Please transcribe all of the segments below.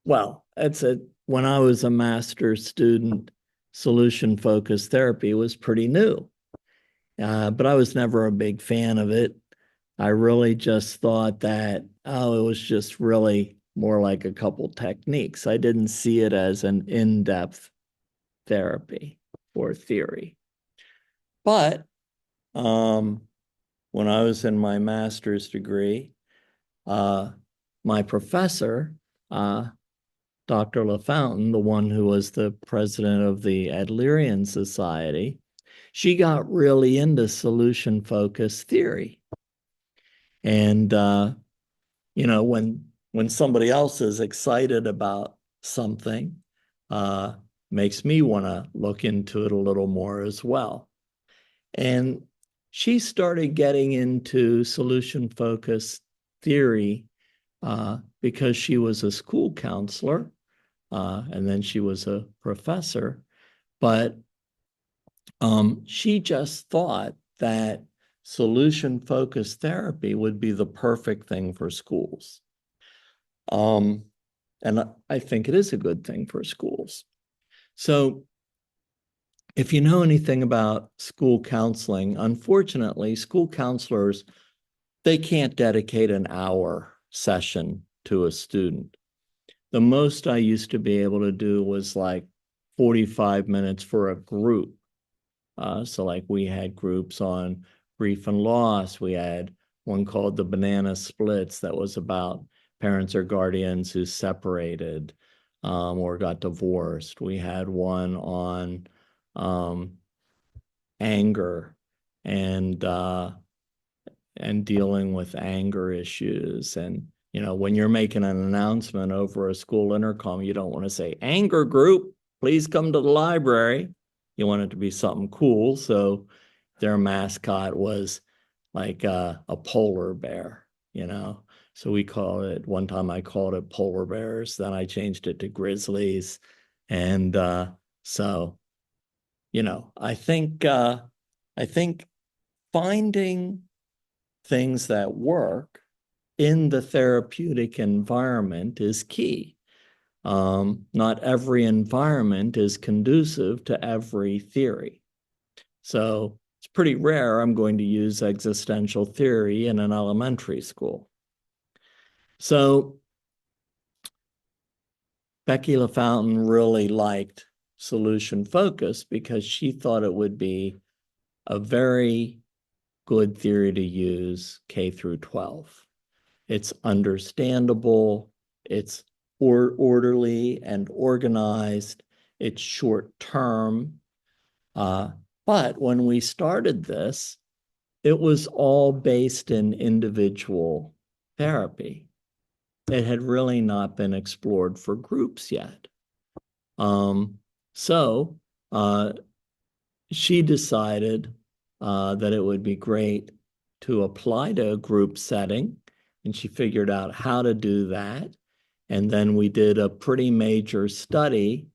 Well, when I was a master's student, solution-focused therapy was pretty new. But I was never a big fan of it. I really just thought that, oh, it was just really more like a couple techniques. I didn't see it as an in-depth therapy or theory. But um, when I was in my master's degree, uh, my professor, uh, Dr. LaFountain, the one who was the president of the Adlerian Society, she got really into solution-focused theory. And when somebody else is excited about something, uh, makes me want to look into it a little more as well. And she started getting into solution-focused theory because she was a school counselor, and then she was a professor. But she just thought that solution-focused therapy would be the perfect thing for schools. And I think it is a good thing for schools. So if you know anything about school counseling, unfortunately, school counselors, they can't dedicate an hour session to a student. The most I used to be able to do was like 45 minutes for a group. So like we had groups on grief and loss. We had one called the Banana Splits that was about parents or guardians who separated or got divorced. We had one on um, anger and dealing with anger issues. And when you're making an announcement over a school intercom, you don't want to say anger group, please come to the library. You want it to be something cool. So their mascot was like a polar bear, So one time I called it polar bears, then I changed it to grizzlies. And so, I think finding things that work in the therapeutic environment is key. Not every environment is conducive to every theory. So it's pretty rare I'm going to use existential theory in an elementary school. So Becky LaFountain really liked solution focus because she thought it would be a very good theory to use K through 12. It's understandable, it's orderly and organized, it's short term. But when we started this, it was all based in individual therapy. It had really not been explored for groups yet. So she decided that it would be great to apply to a group setting, and she figured out how to do that. And then we did a pretty major study,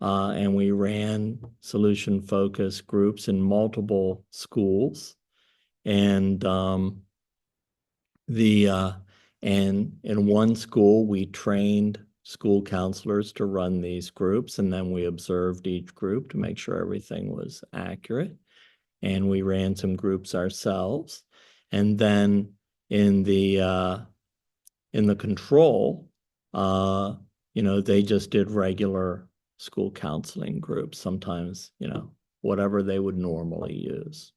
and we ran solution-focused groups in multiple schools. And and in one school, we trained school counselors to run these groups, and then we observed each group to make sure everything was accurate. And we ran some groups ourselves. And then in the control, they just did regular school counseling groups, sometimes, whatever they would normally use.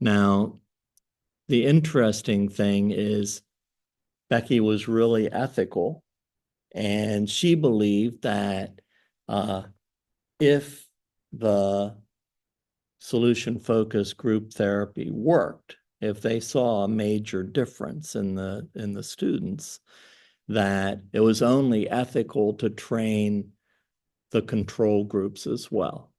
Now, the interesting thing is Becky was really ethical, and she believed that if the solution-focused group therapy worked, if they saw a major difference in the students, that it was only ethical to train the control groups as well,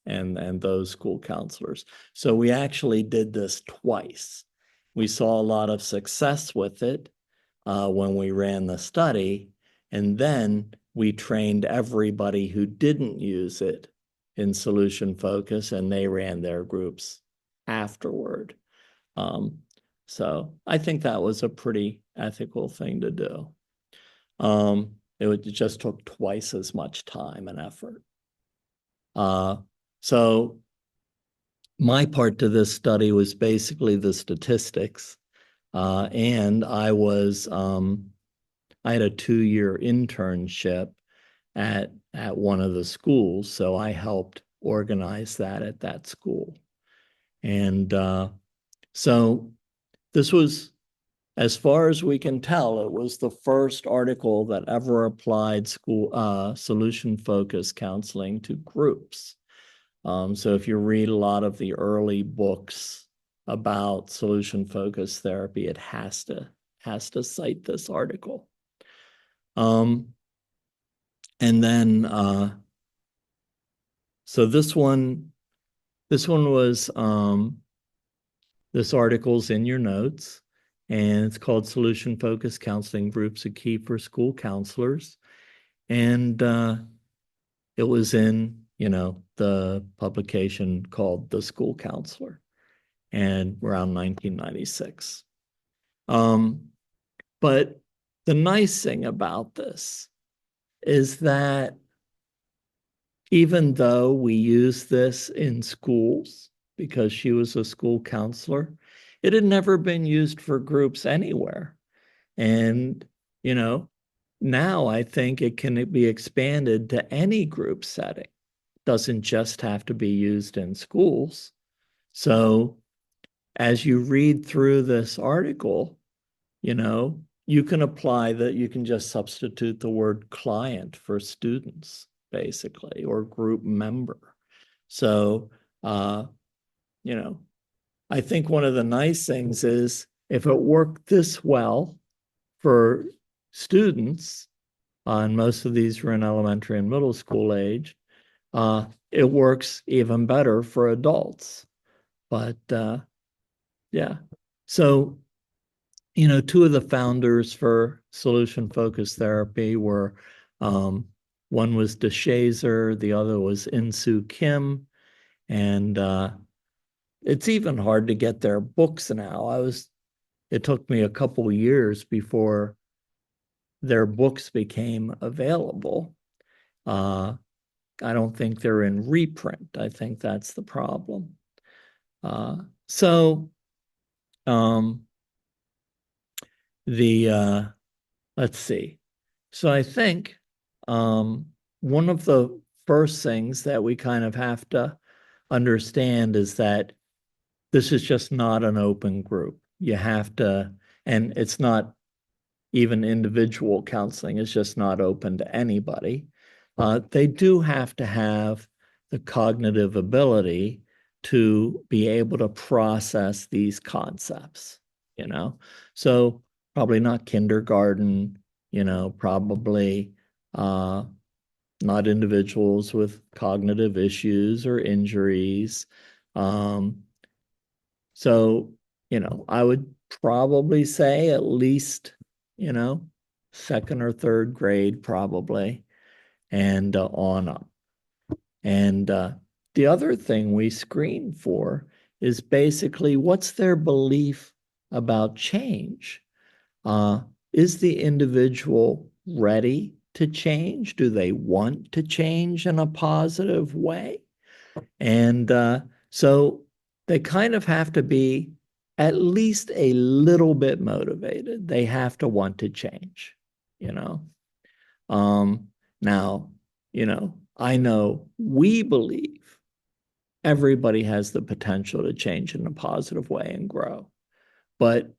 and those school counselors. So we actually did this twice. We saw a lot of success with it when we ran the study, and then we trained everybody who didn't use it in solution focus, and they ran their groups afterward. So I think that was a pretty ethical thing to do. It just took twice as much time and effort. So my part to this study was basically the statistics. And I had a 2-year internship at one of the schools, so I helped organize that at that school. And so this was, as far as we can tell, it was the first article that ever applied school solution-focused counseling to groups. So if you read a lot of the early books about solution-focused therapy, it has to cite this article. And then so this one was this article's in your notes, and it's called Solution-Focused Counseling Groups, a Key for School Counselors. And it was in, the publication called The School Counselor, and around 1996. But the nice thing about this is that even though we use this in schools, because she was a school counselor, it had never been used for groups anywhere. And, now I think it can be expanded to any group setting. It doesn't just have to be used in schools. So as you read through this article, you can apply that, you can just substitute the word client for students, basically, or group member. So, I think one of the nice things is if it worked this well for students, and most of these were in elementary and middle school age, it works even better for adults. But yeah, so two of the founders for solution-focused therapy were, one was DeShazer, the other was Insoo Kim, and it's even hard to get their books now. It took me a couple years before their books became available. I don't think they're in reprint. I think that's the problem. Let's see. So I think one of the first things that we kind of have to understand is that this is just not an open group. You have to, and it's not even individual counseling, it's just not open to anybody. They do have to have the cognitive ability to be able to process these concepts, So probably not kindergarten, probably not individuals with cognitive issues or injuries. So, I would probably say at least, second or third grade probably, and on up. And the other thing we screen for is basically what's their belief about change? Is the individual ready to change? Do they want to change in a positive way? And so they kind of have to be at least a little bit motivated. They have to want to change, Now, I know we believe everybody has the potential to change in a positive way and grow. But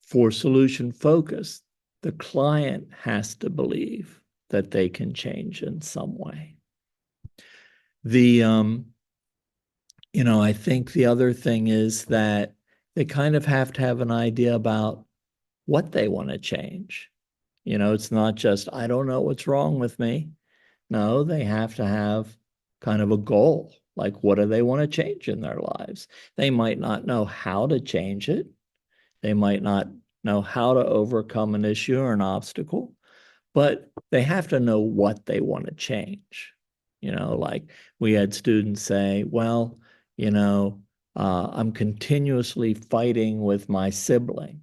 for solution focus, the client has to believe that they can change in some way. I think the other thing is that they kind of have to have an idea about what they want to change. It's not just, I don't know what's wrong with me. No, they have to have kind of a goal. Like, what do they want to change in their lives? They might not know how to change it. They might not know how to overcome an issue or an obstacle, but they have to know what they want to change. Like we had students say, well, I'm continuously fighting with my sibling,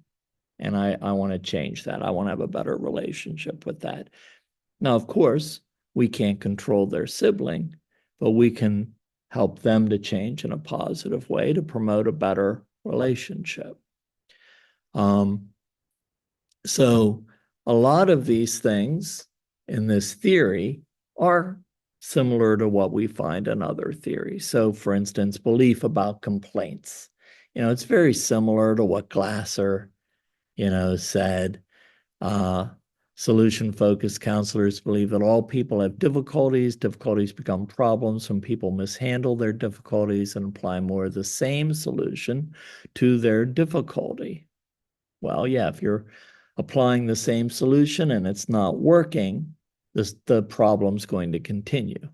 and I want to change that. I want to have a better relationship with that. Now, of course, we can't control their sibling, but we can help them to change in a positive way to promote a better relationship. So a lot of these things in this theory are similar to what we find in other theories. So, for instance, belief about complaints. It's very similar to what Glasser, said. Solution-focused counselors believe that all people have difficulties. Difficulties become problems when people mishandle their difficulties and apply more of the same solution to their difficulty. Well, yeah, if you're applying the same solution and it's not working, the problem's going to continue.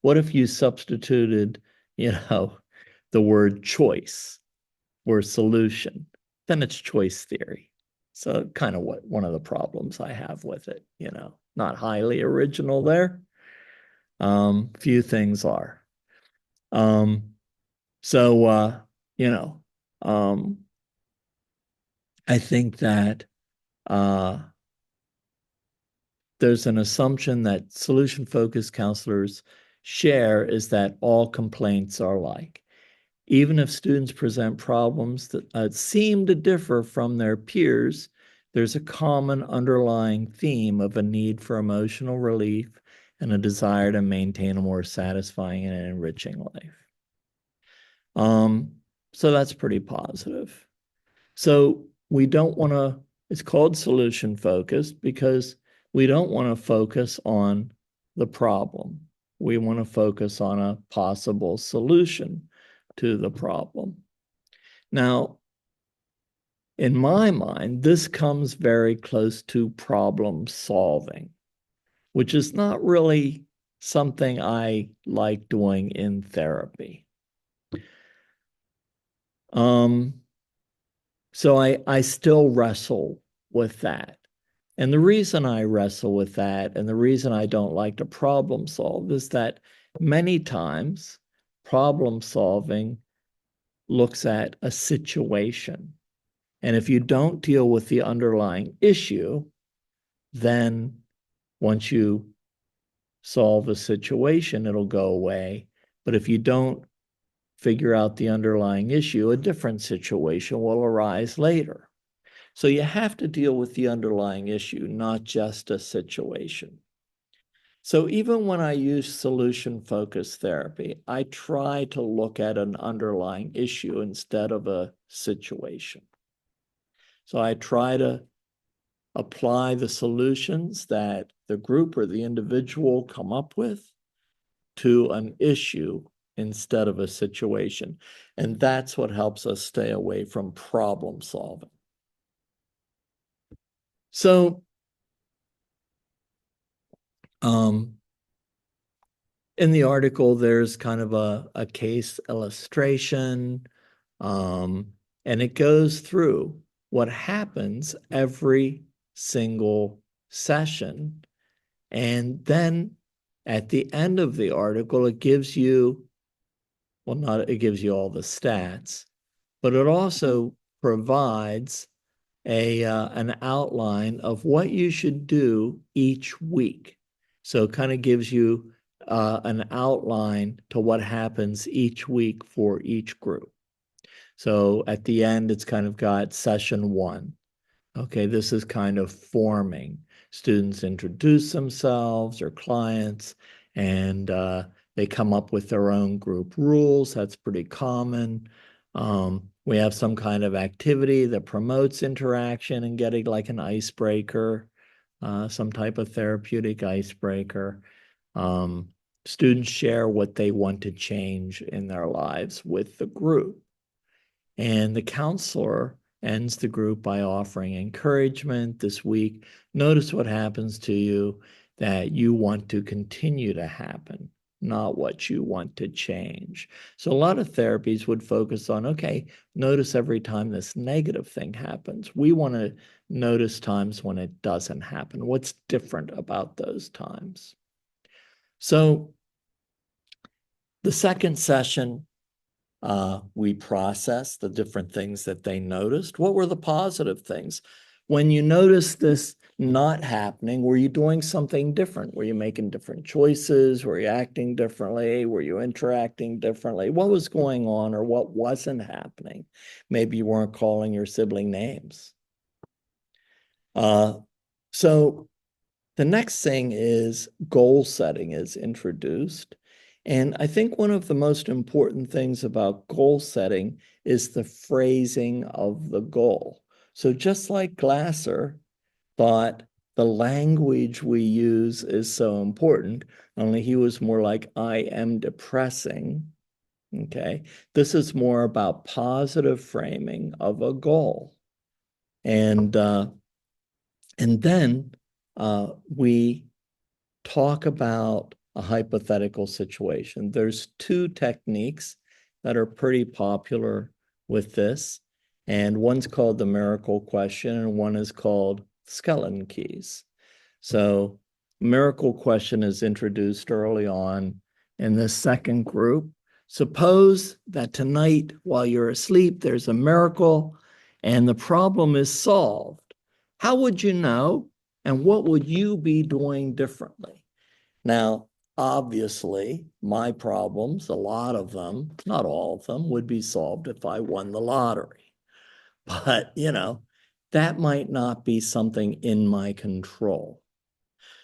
What if you substituted, the word choice or solution? Then it's choice theory. So kind of one of the problems I have with it, not highly original there. Few things are. So I think that there's an assumption that solution-focused counselors share is that all complaints are alike. Even if students present problems that seem to differ from their peers, there's a common underlying theme of a need for emotional relief and a desire to maintain a more satisfying and enriching life. So that's pretty positive. So we don't want to, it's called solution focused because we don't want to focus on the problem. We want to focus on a possible solution to the problem. Now, in my mind, this comes very close to problem solving, which is not really something I like doing in therapy. So I still wrestle with that. And the reason I wrestle with that and the reason I don't like to problem solve is that many times problem solving looks at a situation. And if you don't deal with the underlying issue, then once you solve a situation, it'll go away. But if you don't figure out the underlying issue, a different situation will arise later. So you have to deal with the underlying issue, not just a situation. So even when I use solution-focused therapy, I try to look at an underlying issue instead of a situation. So I try to apply the solutions that the group or the individual come up with to an issue instead of a situation. And that's what helps us stay away from problem solving. So, in the article, there's kind of a case illustration, and it goes through what happens every single session. And then at the end of the article, it gives you, well, not, it gives you all the stats, but it also provides an outline of what you should do each week. So it kind of gives you an outline to what happens each week for each group. So at the end, it's kind of got session 1. Okay, this is kind of forming. Students introduce themselves or clients, and they come up with their own group rules. That's pretty common. We have some kind of activity that promotes interaction and getting like an icebreaker, some type of therapeutic icebreaker. Students share what they want to change in their lives with the group. And the counselor ends the group by offering encouragement this week. Notice what happens to you that you want to continue to happen, not what you want to change. So a lot of therapies would focus on, okay, notice every time this negative thing happens. We want to notice times when it doesn't happen. What's different about those times? So the second session, we process the different things that they noticed. What were the positive things? When you notice this, not happening? Were you doing something different? Were you making different choices? Were you acting differently? Were you interacting differently? What was going on or what wasn't happening? Maybe you weren't calling your sibling names. So the next thing is goal setting is introduced. And I think one of the most important things about goal setting is the phrasing of the goal. So just like Glasser thought the language we use is so important, only he was more like, I am depressing. Okay. This is more about positive framing of a goal. And then we talk about a hypothetical situation. There's two techniques that are pretty popular with this, and one's called the miracle question, and one is called skeleton keys. So, miracle question is introduced early on in this second group. Suppose that tonight, while you're asleep, there's a miracle and the problem is solved. How would you know? And what would you be doing differently? Now, obviously, my problems, a lot of them, not all of them, would be solved if I won the lottery. But, that might not be something in my control.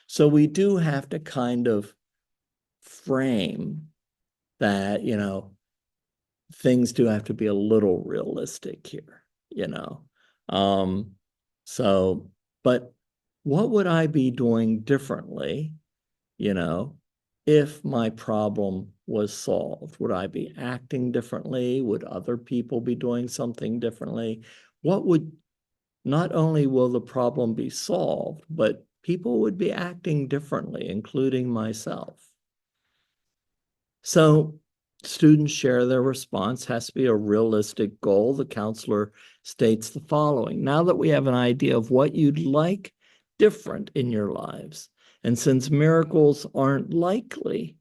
So we do have to kind of frame that, things do have to be a little realistic here, you know. Um, so, but what would I be doing differently, if my problem was solved? Would I be acting differently? Would other people be doing something differently? Not only will the problem be solved, but people would be acting differently, including myself. So students share their response, has to be a realistic goal. The counselor states the following: now that we have an idea of what you'd like different in your lives, and since miracles aren't likely,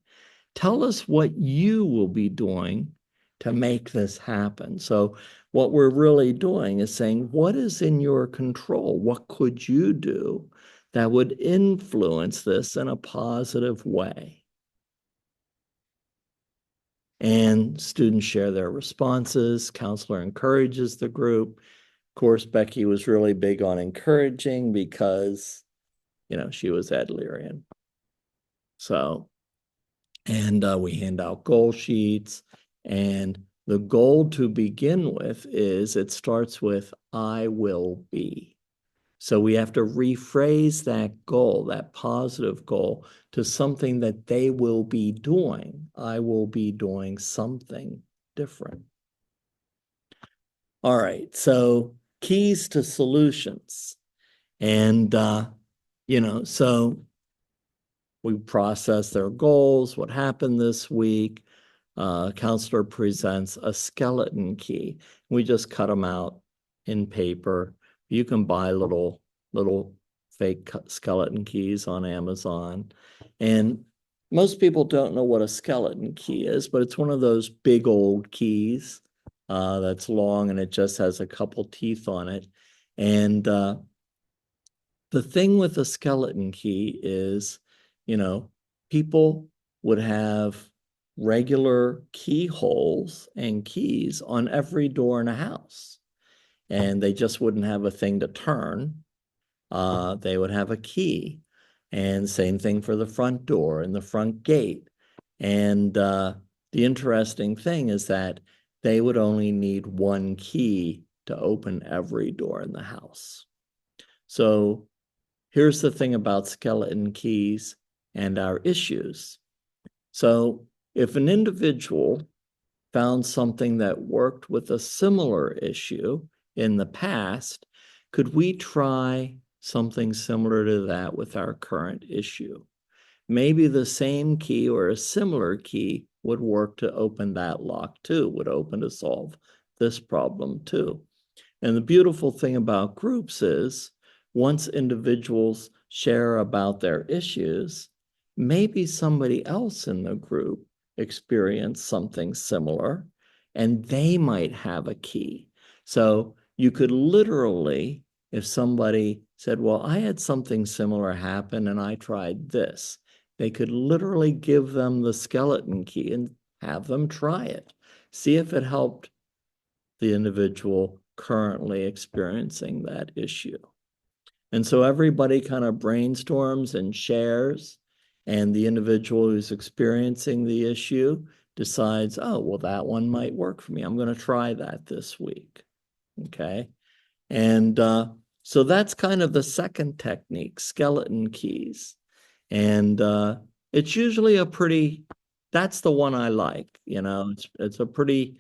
tell us what you will be doing to make this happen. So what we're really doing is saying, what is in your control? What could you do that would influence this in a positive way? And students share their responses. Counselor encourages the group. Of course, Becky was really big on encouraging because, she was Adlerian. So, and we hand out goal sheets. And the goal to begin with is it starts with, I will be. So we have to rephrase that goal, that positive goal, to something that they will be doing. I will be doing something different. All right, so keys to solutions. And, so we process their goals, what happened this week. Counselor presents a skeleton key. We just cut them out in paper. You can buy little fake skeleton keys on Amazon. And most people don't know what a skeleton key is, but it's one of those big old keys that's long and it just has a couple teeth on it. And the thing with a skeleton key is, people would have regular keyholes and keys on every door in a house, and they just wouldn't have a thing to turn. They would have a key, and same thing for the front door and the front gate. And the interesting thing is that they would only need one key to open every door in the house. So here's the thing about skeleton keys and our issues. So if an individual found something that worked with a similar issue in the past, could we try something similar to that with our current issue? Maybe the same key or a similar key would work to open that lock too, would open to solve this problem too. And the beautiful thing about groups is once individuals share about their issues, maybe somebody else in the group experienced something similar and they might have a key. So you could literally, if somebody said, well, I had something similar happen and I tried this, they could literally give them the skeleton key and have them try it. See if it helped the individual currently experiencing that issue. And so everybody kind of brainstorms and shares, and the individual who's experiencing the issue decides, oh, well, that one might work for me. I'm going to try that this week. Okay. And so that's kind of the second technique, skeleton keys. And it's usually that's the one I like, it's a pretty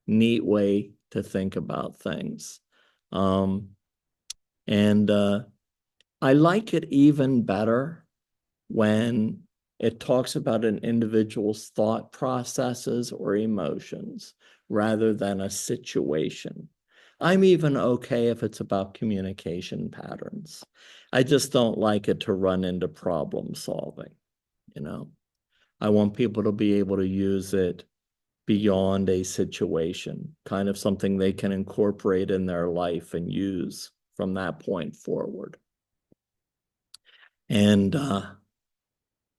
neat way to think about things. And I like it even better when it talks about an individual's thought processes or emotions rather than a situation. I'm even okay if it's about communication patterns. I just don't like it to run into problem solving, I want people to be able to use it beyond a situation, kind of something they can incorporate in their life and use from that point forward. And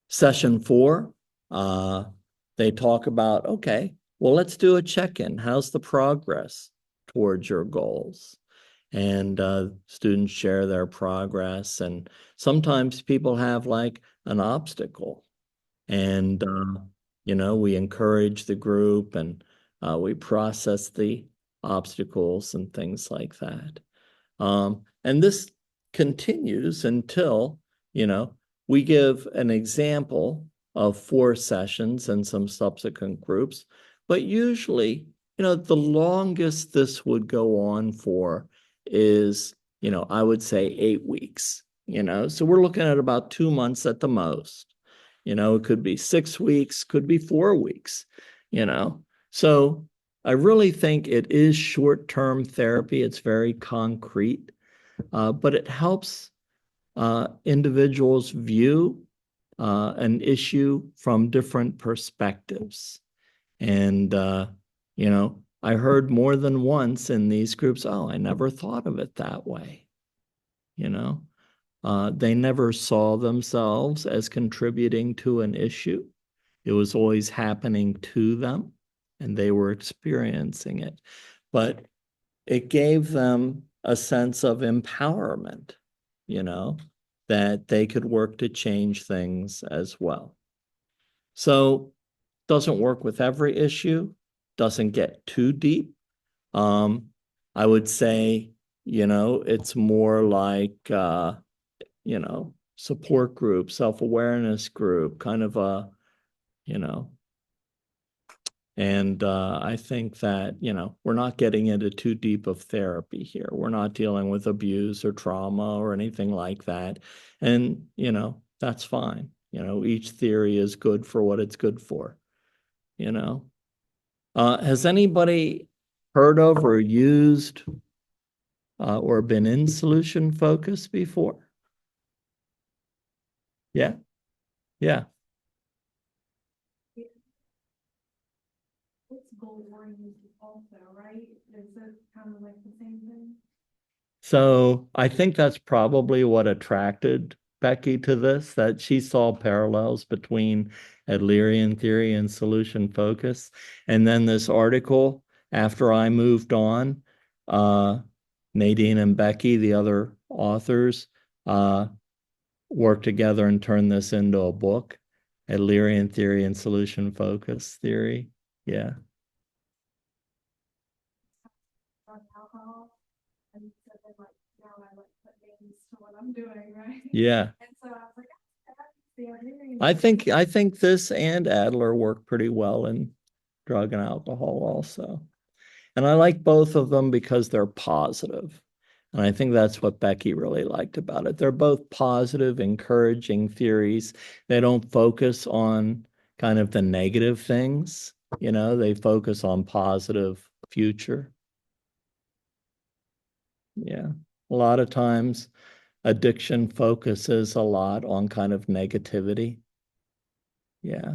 session 4, they talk about, okay, well, let's do a check-in. How's the progress towards your goals? And students share their progress. And sometimes people have like an obstacle. And, we encourage the group and we process the obstacles and things like that. And this continues until, we give an example of 4 sessions and some subsequent groups, but usually, the longest this would go on for is, I would say 8 weeks, so we're looking at about 2 months at the most. It could be 6 weeks, could be 4 weeks, So I really think it is short-term therapy. It's very concrete, but it helps individuals view an issue from different perspectives. And, I heard more than once in these groups, oh, I never thought of it that way. They never saw themselves as contributing to an issue. It was always happening to them and they were experiencing it. But it gave them a sense of empowerment, that they could work to change things as well. So doesn't work with every issue, doesn't get too deep. I would say, it's more like, support group, self-awareness group, kind of a, and I think that, we're not getting into too deep of therapy here. We're not dealing with abuse or trauma or anything like that. And, that's fine. Each theory is good for what it's good for, Has anybody heard of or used or been in solution focus before? Yeah. Yeah. It's goal-oriented also, right? Is it kind of like the same thing? So I think that's probably what attracted Becky to this, that she saw parallels between Adlerian theory and solution focus. And then this article, after I moved on, Nadine and Becky, the other authors, worked together and turned this into a book, Adlerian theory and solution focus theory. Yeah. On alcohol. And so then like now I like put names to what I'm doing, right? Yeah. And so I was like, I think this and Adler work pretty well in drug and alcohol also. And I like both of them because they're positive. And I think that's what Becky really liked about it. They're both positive, encouraging theories. They don't focus on kind of the negative things, they focus on positive future. Yeah. A lot of times addiction focuses a lot on kind of negativity. Yeah.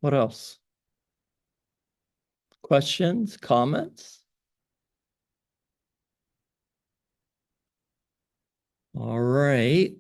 What else? Questions, comments? All right.